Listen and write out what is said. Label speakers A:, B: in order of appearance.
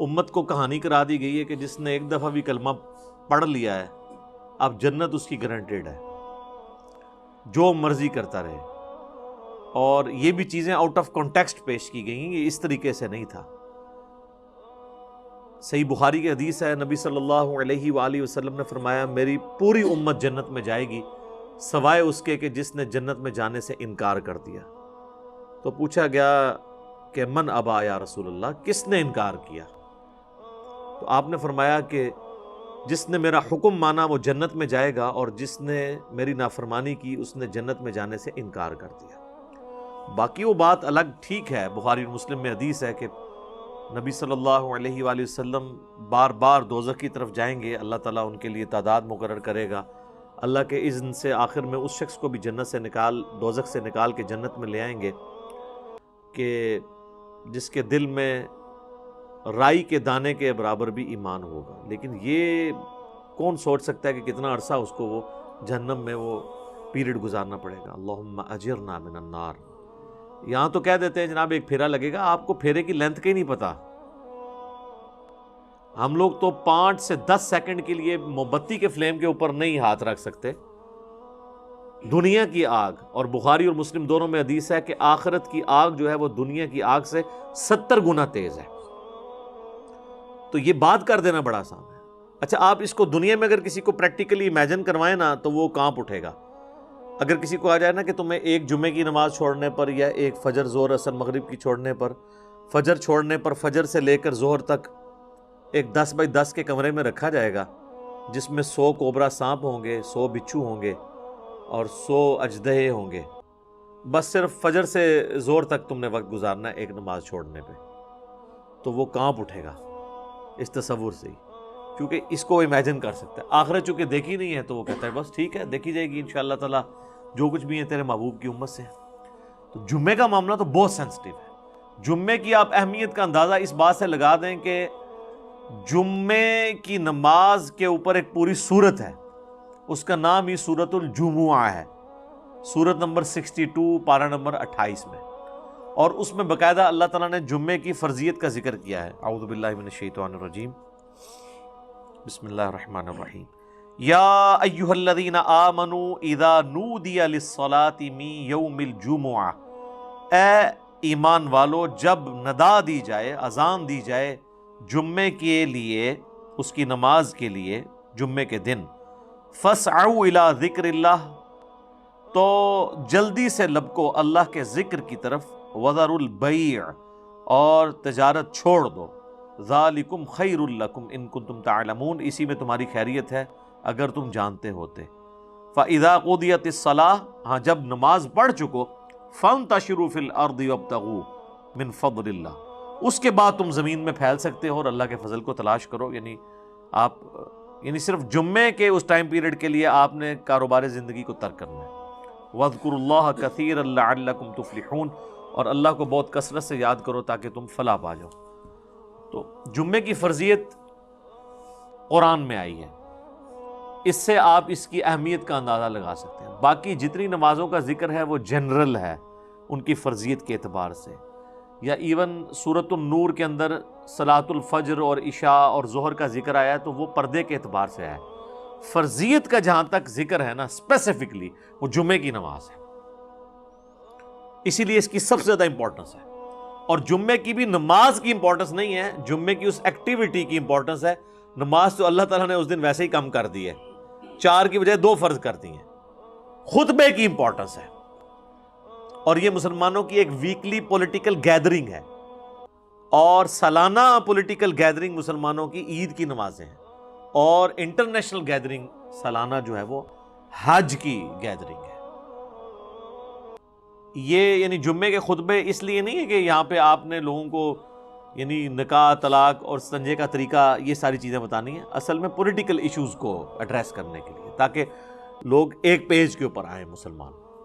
A: امت کو کہانی کرا دی گئی ہے کہ جس نے ایک دفعہ بھی کلمہ پڑھ لیا ہے اب جنت اس کی گارنٹیڈ ہے، جو مرضی کرتا رہے. اور یہ بھی چیزیں آؤٹ آف کانٹیکسٹ پیش کی گئیں، یہ اس طریقے سے نہیں تھا. صحیح بخاری کی حدیث ہے، نبی صلی اللہ علیہ وآلہ وسلم نے فرمایا میری پوری امت جنت میں جائے گی سوائے اس کے کہ جس نے جنت میں جانے سے انکار کر دیا. تو پوچھا گیا کہ من ابا یا رسول اللہ، کس نے انکار کیا؟ تو آپ نے فرمایا کہ جس نے میرا حکم مانا وہ جنت میں جائے گا، اور جس نے میری نافرمانی کی اس نے جنت میں جانے سے انکار کر دیا. باقی وہ بات الگ ٹھیک ہے، بخاری اور مسلم میں حدیث ہے کہ نبی صلی اللہ علیہ وآلہ وسلم بار بار دوزخ کی طرف جائیں گے، اللہ تعالیٰ ان کے لیے تعداد مقرر کرے گا، اللہ کے اذن سے آخر میں اس شخص کو بھی جنت سے دوزخ سے نکال کے جنت میں لے آئیں گے کہ جس کے دل میں رائی کے دانے کے برابر بھی ایمان ہوگا. لیکن یہ کون سوچ سکتا ہے کہ کتنا عرصہ اس کو وہ جہنم میں وہ پیریڈ گزارنا پڑے گا. اللہم اجرنا من النار. یہاں تو کہہ دیتے ہیں جناب ایک پھیرا لگے گا، آپ کو پھیرے کی لینتھ کا ہی نہیں پتا. ہم لوگ تو 5 سے 10 سیکنڈ کے لیے موم بتی کے فلیم کے اوپر نہیں ہاتھ رکھ سکتے. دنیا کی آگ، اور بخاری اور مسلم دونوں میں حدیث ہے کہ آخرت کی آگ جو ہے وہ دنیا کی آگ سے 70 گنا تیز ہے. تو یہ بات کر دینا بڑا آسان ہے. اچھا آپ اس کو دنیا میں اگر کسی کو پریکٹیکلی امیجن کروائیں نا تو وہ کانپ اٹھے گا. اگر کسی کو آ جائے نا کہ تمہیں ایک جمعے کی نماز چھوڑنے پر یا ایک فجر ظہر اثر مغرب کی چھوڑنے پر، فجر چھوڑنے پر فجر سے لے کر ظہر تک ایک 10 بائی 10 کے کمرے میں رکھا جائے گا جس میں 100 کوبرا سانپ ہوں گے، 100 بچھو ہوں گے اور 100 اژدہے ہوں گے، بس صرف فجر سے ظہر تک تم نے وقت گزارنا ہے ایک نماز چھوڑنے پہ، تو وہ کانپ اٹھے گا اس تصور سے ہی، کیونکہ اس کو امیجن کر سکتا ہے. آخرت چونکہ دیکھی نہیں ہے تو وہ کہتا ہے بس ٹھیک ہے دیکھی جائے گی انشاءاللہ تعالیٰ، جو کچھ بھی ہے تیرے محبوب کی امت سے. تو جمعے کا معاملہ تو بہت سینسٹیو ہے. جمعے کی آپ اہمیت کا اندازہ اس بات سے لگا دیں کہ جمعے کی نماز کے اوپر ایک پوری سورت ہے، اس کا نام ہی سورۃ الجمعہ ہے، سورت نمبر 62 پارہ نمبر 28 میں، اور اس میں باقاعدہ اللہ تعالیٰ نے جمعے کی فرضیت کا ذکر کیا ہے. اعوذ باللہ من الشیطان الرجیم، بسم اللہ الرحمن الرحیم. یا ایھا الذین آمنوا اذا نودی للصلاۃ من یوم الجمعہ، اے ایمان والو جب ندا دی جائے، اذان دی جائے جمعے کے لیے، اس کی نماز کے لیے جمعے کے دن، فاسعوا الی ذکر اللہ، تو جلدی سے لبکو اللہ کے ذکر کی طرف، وذروا البیع، اور تجارت چھوڑ دو، ذالکم خیر لکم ان کنتم تعلمون، اسی میں تمہاری خیریت ہے اگر تم جانتے ہوتے. فاذا قضیت الصلاۃ، ہاں جب نماز پڑھ چکو، فانتشروا فی الارض وابتغوا من فضل اللہ، اس کے بعد تم زمین میں پھیل سکتے ہو اور اللہ کے فضل کو تلاش کرو. یعنی صرف جمعے کے اس ٹائم پیریڈ کے لیے آپ نے کاروبار زندگی کو ترک کرنا ہے. وَاذْكُرُوا اللَّهَ كَثِيرًا لَعَلَّكُمْ تُفْلِحُونَ، اور اللہ کو بہت کثرت سے یاد کرو تاکہ تم فلاح پا جاؤ. تو جمعے کی فرضیت قرآن میں آئی ہے، اس سے آپ اس کی اہمیت کا اندازہ لگا سکتے ہیں. باقی جتنی نمازوں کا ذکر ہے وہ جنرل ہے ان کی فرضیت کے اعتبار سے، یا ایون سورۃ النور کے اندر صلاۃ الفجر اور عشاء اور ظہر کا ذکر آیا ہے تو وہ پردے کے اعتبار سے ہے. فرضیت کا جہاں تک ذکر ہے نا اسپیسیفکلی وہ جمعے کی نماز ہے، اسی لیے اس کی سب سے زیادہ امپورٹنس ہے. اور جمعے کی بھی نماز کی امپورٹنس نہیں ہے، جمعے کی اس ایکٹیویٹی کی امپورٹنس ہے. نماز تو اللہ تعالیٰ نے اس دن ویسے ہی کم کر دی ہے، 4 کی بجائے 2 فرض کر دی ہیں. خطبے کی امپورٹنس ہے، اور یہ مسلمانوں کی ایک ویکلی پولیٹیکل گیدرنگ ہے، اور سالانہ پولیٹیکل گیدرنگ مسلمانوں کی عید کی نمازیں ہیں، اور انٹرنیشنل گیدرنگ سالانہ جو ہے وہ حج کی گیدرنگ ہے. یہ یعنی جمعے کے خطبے اس لیے نہیں ہے کہ یہاں پہ آپ نے لوگوں کو یعنی نکاح، طلاق اور استنجے کا طریقہ یہ ساری چیزیں بتانی ہیں، اصل میں پولیٹیکل ایشوز کو ایڈریس کرنے کے لیے، تاکہ لوگ ایک پیج کے اوپر آئیں مسلمان.